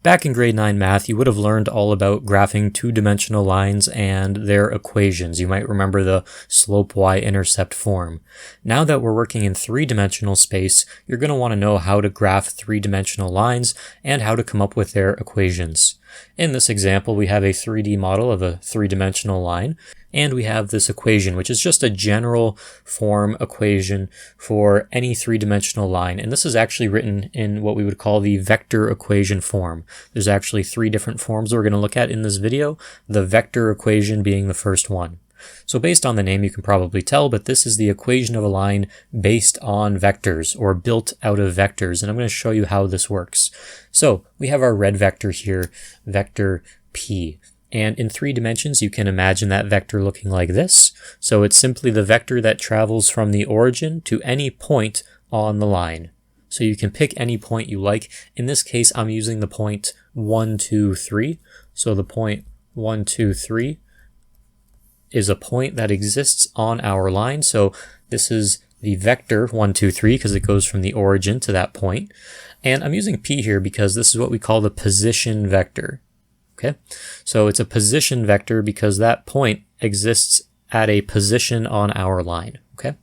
Back in grade 9 math, you would have learned all about graphing two-dimensional lines and their equations. You might remember the slope y-intercept form. Now that we're working in three-dimensional space, you're going to want to know how to graph three-dimensional lines and how to come up with their equations. In this example, we have a 3D model of a three-dimensional line, and we have this equation, which is just a general form equation for any three-dimensional line. And this is actually written in what we would call the vector equation form. There's actually three different forms we're going to look at in this video, the vector equation being the first one. So based on the name, you can probably tell, but this is the equation of a line based on vectors or built out of vectors. And I'm going to show you how this works. So we have our red vector here, vector P. And in 3 dimensions, you can imagine that vector looking like this. So it's simply the vector that travels from the origin to any point on the line. So you can pick any point you like. In this case, I'm using the point 1, 2, 3. So the point 1, 2, 3 is a point that exists on our line. So this is the vector 1, 2, 3 because it goes from the origin to that point. And I'm using P here because this is what we call the position vector. Okay, so it's a position vector because that point exists at a position on our line. Okay,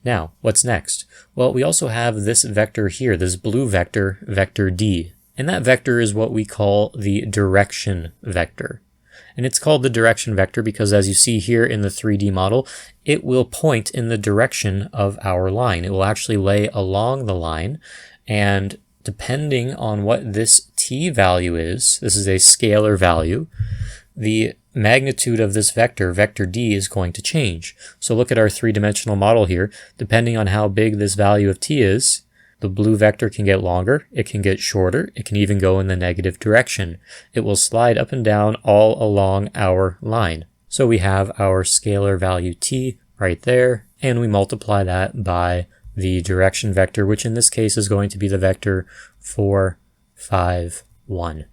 now what's next? Well, we also have this vector here, this blue vector, vector D. And that vector is what we call the direction vector. And it's called the direction vector because, as you see here in the 3D model, it will point in the direction of our line. It will actually lay along the line, and depending on what this t value is, this is a scalar value, the magnitude of this vector, vector d, is going to change. So look at our three-dimensional model here. Depending on how big this value of t is, the blue vector can get longer, it can get shorter, it can even go in the negative direction. It will slide up and down all along our line. So we have our scalar value t right there, and we multiply that by the direction vector, which in this case is going to be the vector 4, 5, 1.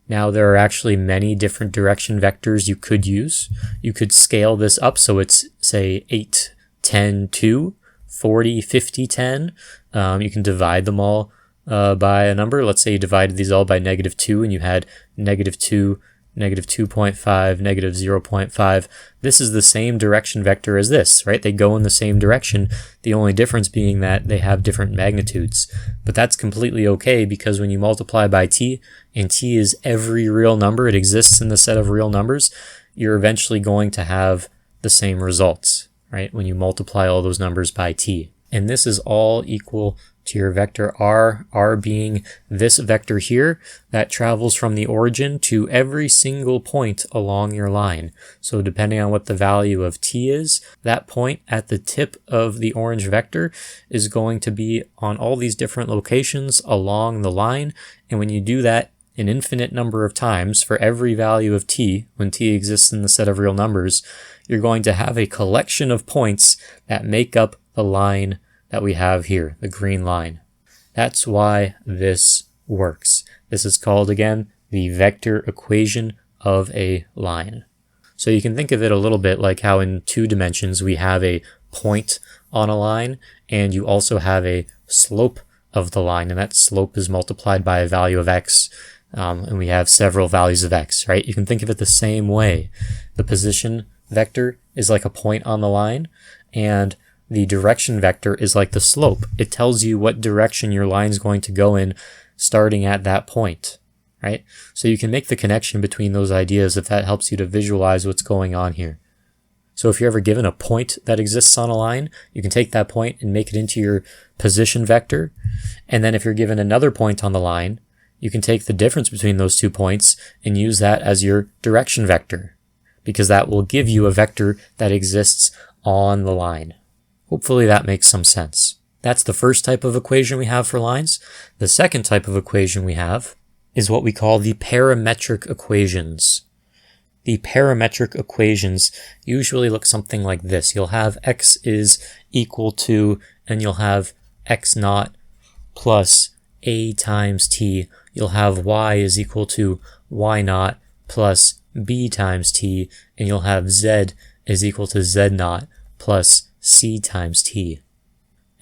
Now there are actually many different direction vectors you could use. You could scale this up so it's, say, 8, 10, 2, 40, 50, 10. You can divide them all by a number. Let's say you divided these all by -2 and you had -2, -2.5, -0.5. This is the same direction vector as this, right? They go in the same direction, the only difference being that they have different magnitudes. But that's completely okay because when you multiply by t, and t is every real number, it exists in the set of real numbers, you're eventually going to have the same results, right? When you multiply all those numbers by t. And this is all equal to your vector r, r being this vector here that travels from the origin to every single point along your line. So depending on what the value of t is, that point at the tip of the orange vector is going to be on all these different locations along the line. And when you do that an infinite number of times for every value of t, when t exists in the set of real numbers, you're going to have a collection of points that make up the line that we have here, the green line. That's why this works. This is called, again, the vector equation of a line. So you can think of it a little bit like how in 2 dimensions we have a point on a line, and you also have a slope of the line, and that slope is multiplied by a value of x, and we have several values of x, right? You can think of it the same way. The position vector is like a point on the line, and the direction vector is like the slope. It tells you what direction your line is going to go in starting at that point, right? So you can make the connection between those ideas if that helps you to visualize what's going on here. So if you're ever given a point that exists on a line, you can take that point and make it into your position vector. And then if you're given another point on the line, you can take the difference between those 2 points and use that as your direction vector, because that will give you a vector that exists on the line. Hopefully that makes some sense. That's the first type of equation we have for lines. The second type of equation we have is what we call the parametric equations. The parametric equations usually look something like this. You'll have x is equal to, and you'll have x naught plus a times t. You'll have y is equal to y naught plus b times t, and you'll have z is equal to z naught plus c times t.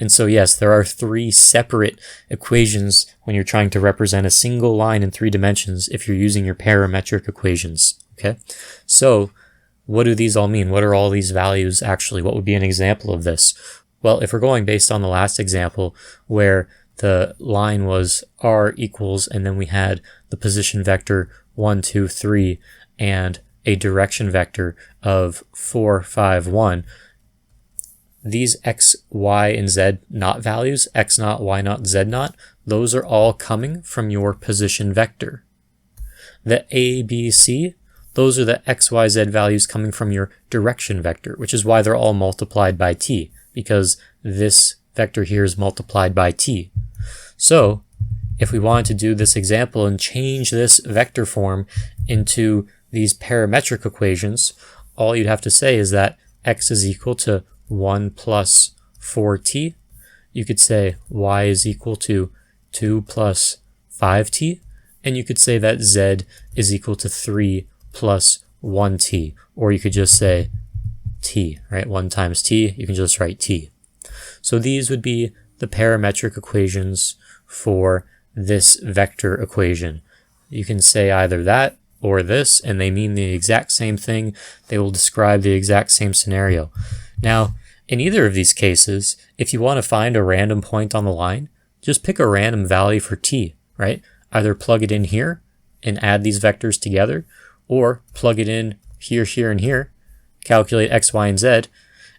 And so yes, there are three separate equations when you're trying to represent a single line in 3 dimensions if you're using your parametric equations, okay? So what do these all mean? What are all these values actually? What would be an example of this? Well, if we're going based on the last example where the line was r equals, and then we had the position vector 1, 2, 3, and a direction vector of 4, 5, 1, these x, y, and z naught values, x naught, y naught, z naught, those are all coming from your position vector. The a, b, c, those are the x, y, z values coming from your direction vector, which is why they're all multiplied by t, because this vector here is multiplied by t. So if we wanted to do this example and change this vector form into these parametric equations, all you'd have to say is that x is equal to 1 plus 4t. You could say y is equal to 2 plus 5t. And you could say that z is equal to 3 plus 1t. Or you could just say t, right? 1 times t, you can just write t. So these would be the parametric equations for this vector equation. You can say either that or this, and they mean the exact same thing. They will describe the exact same scenario. Now, in either of these cases, if you want to find a random point on the line, just pick a random value for t, right? Either plug it in here and add these vectors together, or plug it in here, here, and here, calculate x, y, and z,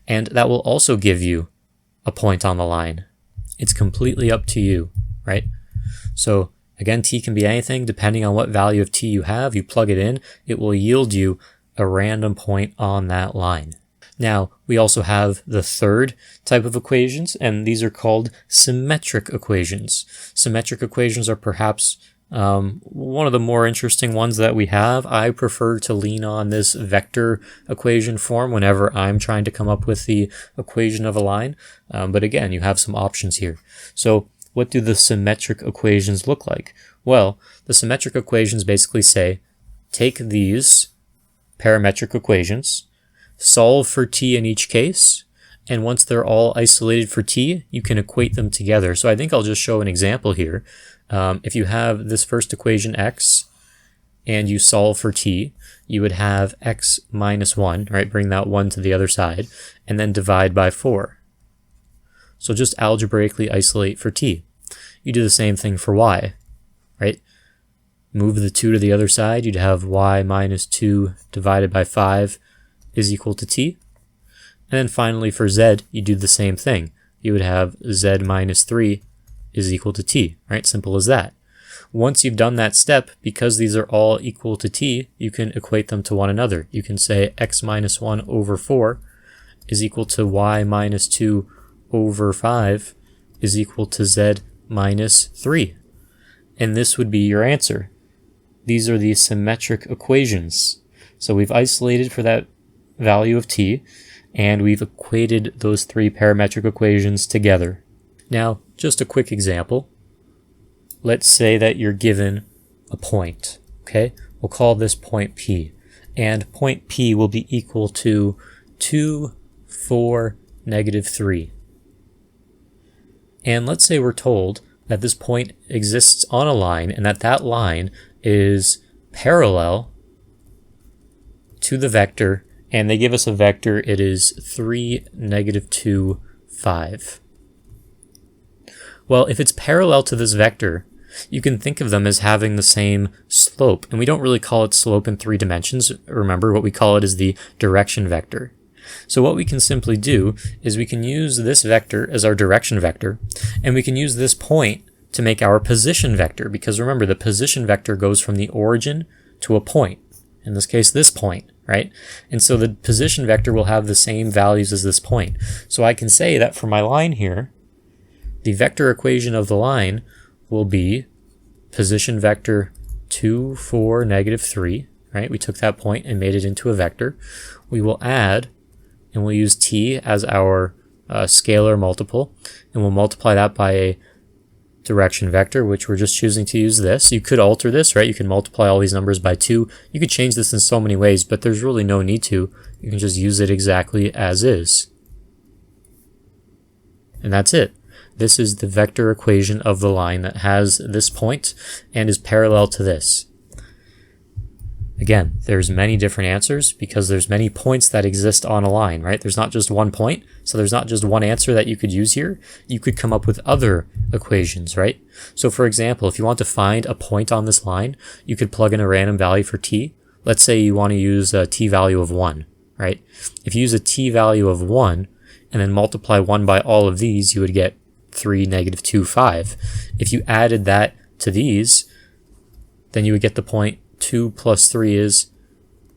and that will also give you a point on the line. It's completely up to you, right? So again, t can be anything. Depending on what value of t you have, you plug it in, it will yield you a random point on that line. Now, we also have the third type of equations, and these are called symmetric equations. Symmetric equations are perhaps one of the more interesting ones that we have. I prefer to lean on this vector equation form whenever I'm trying to come up with the equation of a line. But again, you have some options here. So what do the symmetric equations look like? Well, the symmetric equations basically say, take these parametric equations, solve for t in each case, and once they're all isolated for t, you can equate them together. So I think I'll just show an example here. If you have this first equation x, and you solve for t, you would have x minus 1, right? Bring that 1 to the other side, and then divide by 4. So just algebraically isolate for t. You do the same thing for y, right? Move the 2 to the other side, you'd have y minus 2 divided by 5 is equal to t. And then finally for z, you do the same thing. You would have z minus 3 is equal to t, right? Simple as that. Once you've done that step, because these are all equal to t, you can equate them to one another. You can say x minus 1 over 4 is equal to y minus 2 over 5 is equal to z minus 3. And this would be your answer. These are the symmetric equations. So we've isolated for that value of t, and we've equated those three parametric equations together. Now, just a quick example. Let's say that you're given a point, okay? We'll call this point P, and point P will be equal to 2, 4, negative 3. And let's say we're told that this point exists on a line and that that line is parallel to the vector, and they give us a vector. It is 3, negative 2, 5. Well, if it's parallel to this vector, you can think of them as having the same slope, and we don't really call it slope in 3 dimensions. Remember, what we call it is the direction vector. So what we can simply do is we can use this vector as our direction vector, and we can use this point to make our position vector, because remember, the position vector goes from the origin to a point, in this case this point, right? And so the position vector will have the same values as this point. So I can say that for my line here, the vector equation of the line will be position vector 2, 4, negative 3, right? We took that point and made it into a vector. We will add, and we'll use t as our scalar multiple, and we'll multiply that by a direction vector, which we're just choosing to use this. You could alter this, right? You can multiply all these numbers by 2. You could change this in so many ways, but there's really no need to. You can just use it exactly as is. And that's it. This is the vector equation of the line that has this point and is parallel to this. Again, there's many different answers because there's many points that exist on a line, right? There's not just one point, so there's not just one answer that you could use here. You could come up with other equations, right? So for example, if you want to find a point on this line, you could plug in a random value for t. Let's say you want to use a t value of 1, right? If you use a t value of 1 and then multiply 1 by all of these, you would get 3, -2, 5. If you added that to these, then you would get the point 2 plus 3 is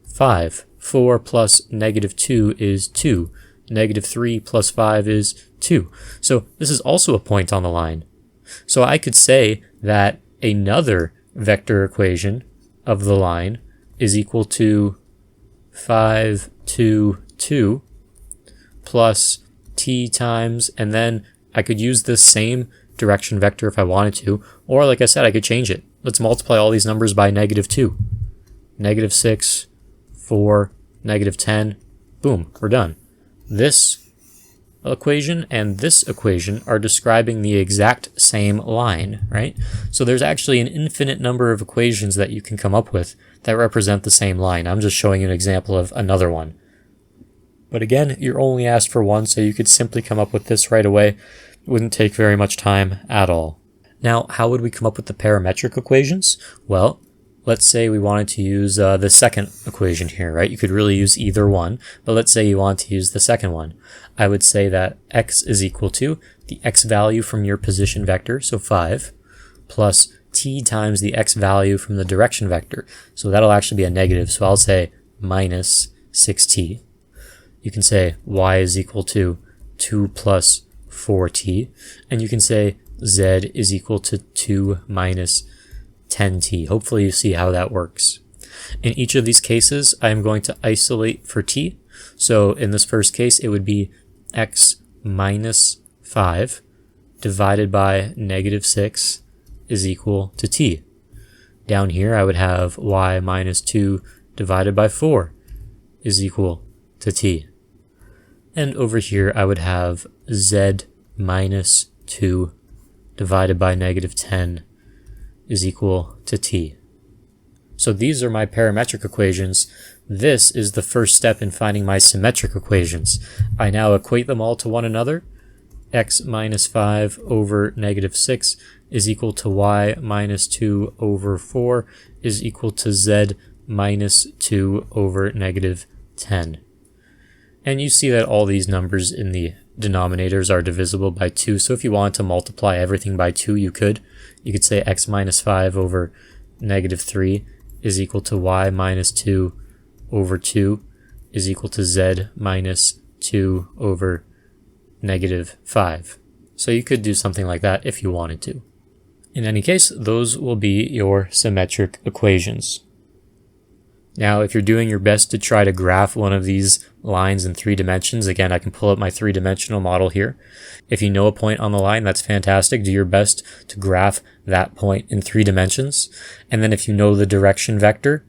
5. 4 plus -2 is 2. -3 plus 5 is 2. So this is also a point on the line. So I could say that another vector equation of the line is equal to 5, 2, 2 plus t times, and then I could use this same direction vector if I wanted to, or like I said, I could change it. Let's multiply all these numbers by -2. -6, 4, -10, boom, we're done. This equation and this equation are describing the exact same line, right? So there's actually an infinite number of equations that you can come up with that represent the same line. I'm just showing you an example of another one. But again, you're only asked for one, so you could simply come up with this right away. It wouldn't take very much time at all. Now, how would we come up with the parametric equations? Well, let's say we wanted to use the second equation here, right? You could really use either one, but let's say you want to use the second one. I would say that x is equal to the x value from your position vector, so 5, plus t times the x value from the direction vector. So that'll actually be a negative, so I'll say minus 6t. You can say y is equal to 2 plus 4t, and you can say z is equal to 2 minus 10t. Hopefully you see how that works. In each of these cases, I'm going to isolate for t. So in this first case, it would be x minus 5 divided by -6 is equal to t. Down here, I would have y minus 2 divided by 4 is equal to t. And over here, I would have z minus 2 divided by -10 is equal to t. So these are my parametric equations. This is the first step in finding my symmetric equations. I now equate them all to one another. X minus 5 over -6 is equal to y minus 2 over 4 is equal to z minus 2 over -10. And you see that all these numbers in the denominators are divisible by 2. So if you wanted to multiply everything by 2, you could. You could say x minus 5 over -3 is equal to y minus 2 over 2 is equal to z minus 2 over -5. So you could do something like that if you wanted to. In any case, those will be your symmetric equations. Now, if you're doing your best to try to graph one of these lines in 3 dimensions, again, I can pull up my 3-dimensional model here. If you know a point on the line, that's fantastic. Do your best to graph that point in 3 dimensions. And then if you know the direction vector,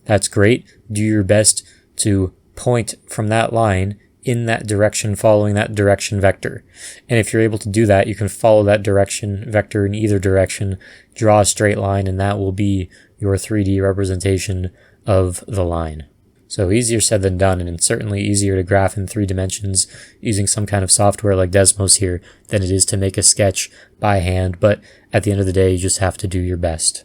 that's great. Do your best to point from that line in that direction, following that direction vector. And if you're able to do that, you can follow that direction vector in either direction, draw a straight line, and that will be your 3D representation of the line. So easier said than done, and it's certainly easier to graph in 3 dimensions using some kind of software like Desmos here than it is to make a sketch by hand, but at the end of the day, you just have to do your best.